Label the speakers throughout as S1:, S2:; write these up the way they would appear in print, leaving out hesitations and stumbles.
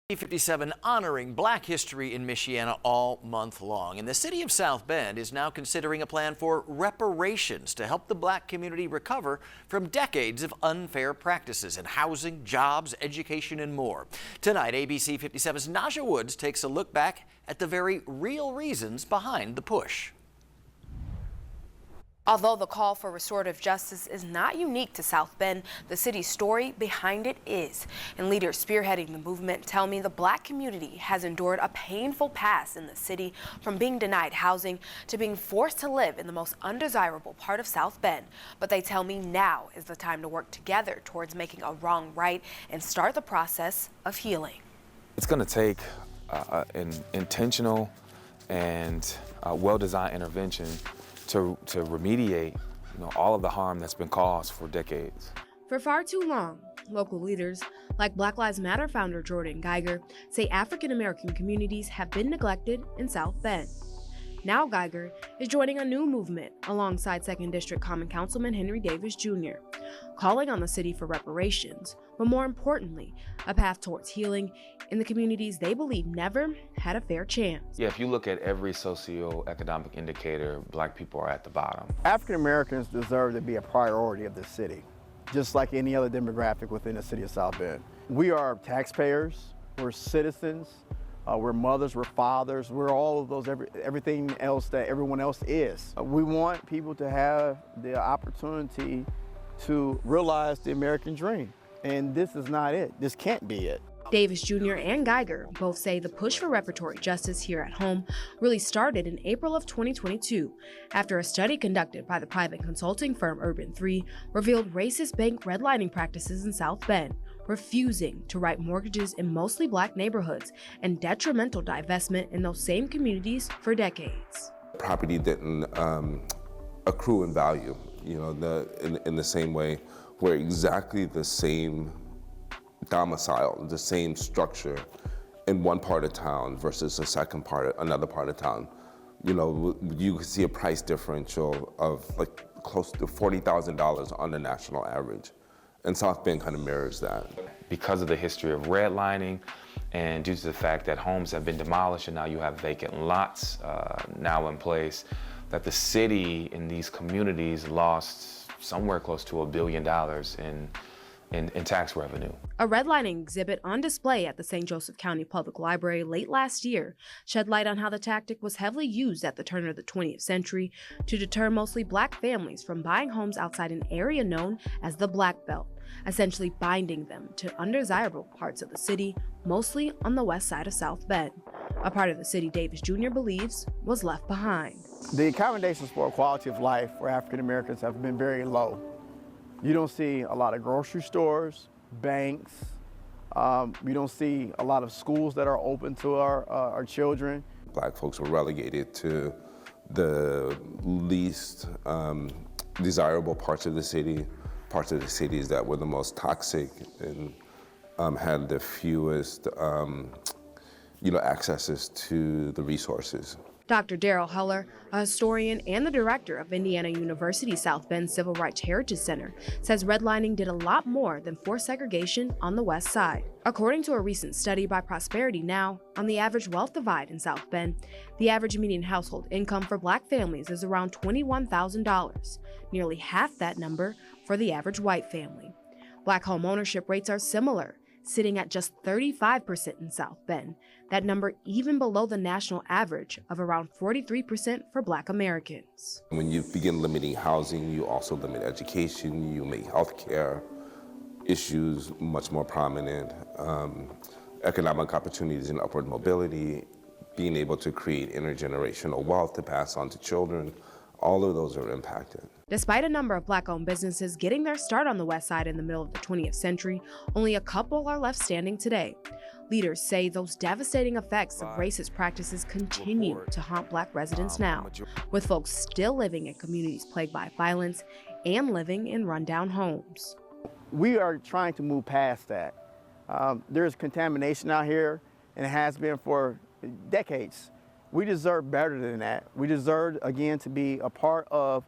S1: 57 honoring Black history in Michiana all month long. And the city of South Bend is now considering a plan for reparations to help the Black community recover from decades of unfair practices in housing, jobs, education, and more. Tonight, ABC 57's Naja Woods takes a look back at the very real reasons behind the push.
S2: Although the call for restorative justice is not unique to South Bend, the city's story behind it is. And leaders spearheading the movement tell me the Black community has endured a painful past in the city, from being denied housing to being forced to live in the most undesirable part of South Bend. But they tell me now is the time to work together towards making a wrong right and start the process of healing.
S3: It's going to take an intentional and well-designed intervention to remediate, all of the harm that's been caused for decades.
S2: For far too long, local leaders, like Black Lives Matter founder Jordan Geiger, say African American communities have been neglected in South Bend. Now Geiger is joining a new movement alongside 2nd District Common Councilman Henry Davis Jr., calling on the city for reparations, but more importantly, a path towards healing in the communities they believe never had a fair chance.
S3: Yeah, if you look at every socioeconomic indicator, Black people are at the bottom.
S4: African Americans deserve to be a priority of the city, just like any other demographic within the city of South Bend. We are taxpayers, we're citizens, we're mothers, we're fathers, we're all of those, everything else that everyone else is. We want people to have the opportunity to realize the American dream. And this is not it. This can't be it.
S2: Davis Jr. and Geiger both say the push for reparatory justice here at home really started in April of 2022 after a study conducted by the private consulting firm Urban 3 revealed racist bank redlining practices in South Bend, refusing to write mortgages in mostly Black neighborhoods, and detrimental divestment in those same communities for decades.
S5: Property didn't accrue in value, in the same way where exactly the same domicile, the same structure in one part of town versus another part of town. You could see a price differential of like close to $40,000 on the national average. And South Bend kind of mirrors that.
S3: Because of the history of redlining and due to the fact that homes have been demolished and now you have vacant lots now in place, that the city in these communities lost somewhere close to $1 billion in tax revenue.
S2: A redlining exhibit on display at the St. Joseph County Public Library late last year shed light on how the tactic was heavily used at the turn of the 20th century to deter mostly Black families from buying homes outside an area known as the Black Belt, essentially binding them to undesirable parts of the city, mostly on the west side of South Bend, a part of the city Davis Jr. believes was left behind.
S4: The accommodations for quality of life for African Americans have been very low. You don't see a lot of grocery stores, banks. You don't see a lot of schools that are open to our children.
S5: Black folks were relegated to the least desirable parts of the cities that were the most toxic and had the fewest accesses to the resources.
S2: Dr. Darrell Heller, a historian and the director of Indiana University South Bend Civil Rights Heritage Center, says redlining did a lot more than force segregation on the west side. According to a recent study by Prosperity Now, on the average wealth divide in South Bend, the average median household income for Black families is around $21,000, nearly half that number for the average white family. Black home ownership rates are similar, sitting at just 35% in South Bend, that number even below the national average of around 43% for Black Americans.
S5: When you begin limiting housing, you also limit education, you make healthcare issues much more prominent, economic opportunities and upward mobility, being able to create intergenerational wealth to pass on to children, all of those are impacted.
S2: Despite a number of Black-owned businesses getting their start on the west side in the middle of the 20th century, only a couple are left standing today. Leaders say those devastating effects of racist practices continue to haunt Black residents now, with folks still living in communities plagued by violence and living in rundown homes.
S4: We are trying to move past that. There's contamination out here, and it has been for decades. We deserve better than that. We deserve, again, to be a part of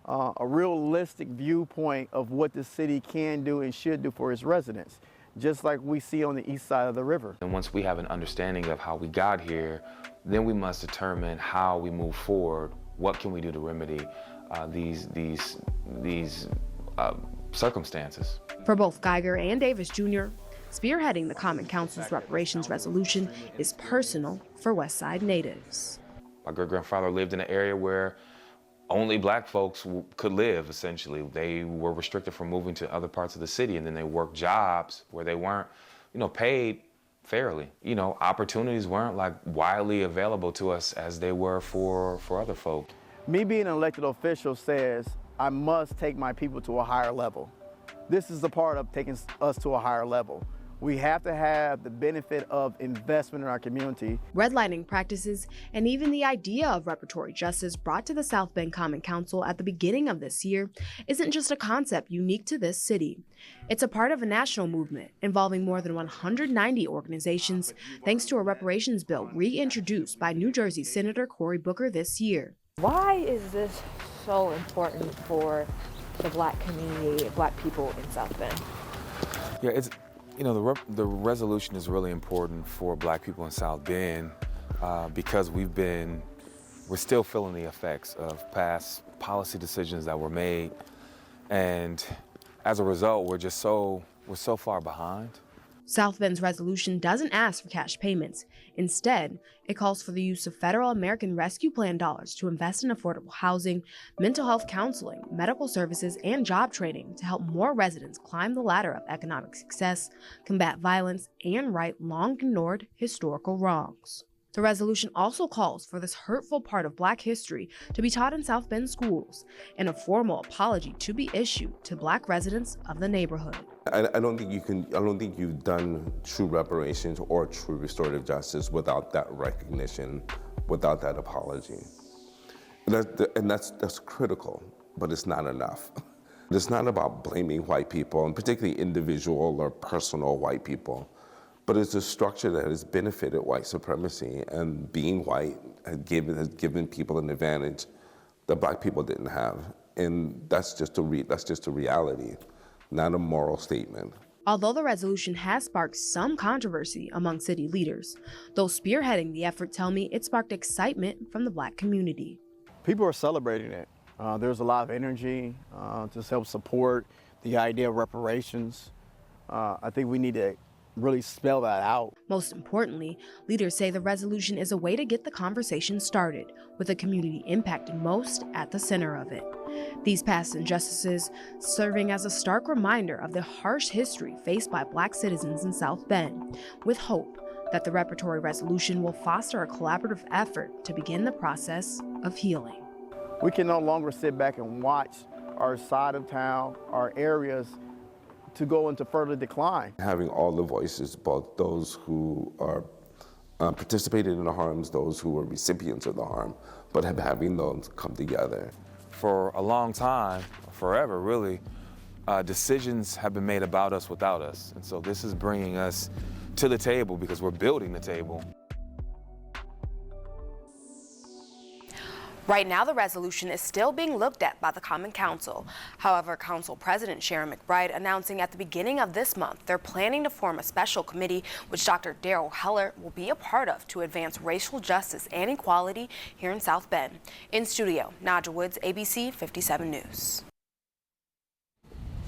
S4: a realistic viewpoint of what the city can do and should do for its residents. just like we see on the east side of the river.
S3: And once we have an understanding of how we got here, then we must determine how we move forward. What can we do to remedy these circumstances?
S2: For both Geiger and Davis Jr., spearheading the Common Council's reparations resolution is personal for West Side natives.
S3: My great-grandfather lived in an area where only black folks could live, essentially. They were restricted from moving to other parts of the city, and then they worked jobs where they weren't, paid fairly. Opportunities weren't like widely available to us as they were for other folk.
S4: Me being an elected official says I must take my people to a higher level. This is the part of taking us to a higher level. We have to have the benefit of investment in our community.
S2: Redlining practices and even the idea of reparatory justice brought to the South Bend Common Council at the beginning of this year isn't just a concept unique to this city. It's a part of a national movement involving more than 190 organizations, thanks to a reparations bill reintroduced by New Jersey Senator Cory Booker this year.
S6: Why is this so important for the black community, black people in South Bend?
S3: Yeah, it's, the resolution is really important for black people in South Bend because we're still feeling the effects of past policy decisions that were made. And as a result, we're so far behind.
S2: South Bend's resolution doesn't ask for cash payments. Instead, it calls for the use of federal American Rescue Plan dollars to invest in affordable housing, mental health counseling, medical services, and job training to help more residents climb the ladder of economic success, combat violence, and right long-ignored historical wrongs. The resolution also calls for this hurtful part of Black history to be taught in South Bend schools and a formal apology to be issued to Black residents of the neighborhood.
S5: I don't think you've done true reparations or true restorative justice without that recognition, without that apology. And that's critical, but it's not enough. It's not about blaming white people, and particularly individual or personal white people, but it's a structure that has benefited white supremacy, and being white has given people an advantage that black people didn't have. And that's just a reality, not a moral statement.
S2: Although the resolution has sparked some controversy among city leaders, those spearheading the effort tell me it sparked excitement from the Black community.
S4: People are celebrating it. There's a lot of energy to help support the idea of reparations. I think we need to really spell that out.
S2: Most importantly, leaders say the resolution is a way to get the conversation started, with the community impacted most at the center of it. These past injustices serving as a stark reminder of the harsh history faced by Black citizens in South Bend, with hope that the reparatory resolution will foster a collaborative effort to begin the process of healing.
S4: We can no longer sit back and watch our side of town, our areas, to go into further decline.
S5: Having all the voices, both those who are participated in the harms, those who were recipients of the harm, but having those come together.
S3: For a long time, forever really, decisions have been made about us without us. And so this is bringing us to the table because we're building the table.
S2: Right now, the resolution is still being looked at by the Common Council. However, Council President Sharon McBride announcing at the beginning of this month they're planning to form a special committee, which Dr. Darrell Heller will be a part of, to advance racial justice and equality here in South Bend. In studio, Nadja Woods, ABC 57 News.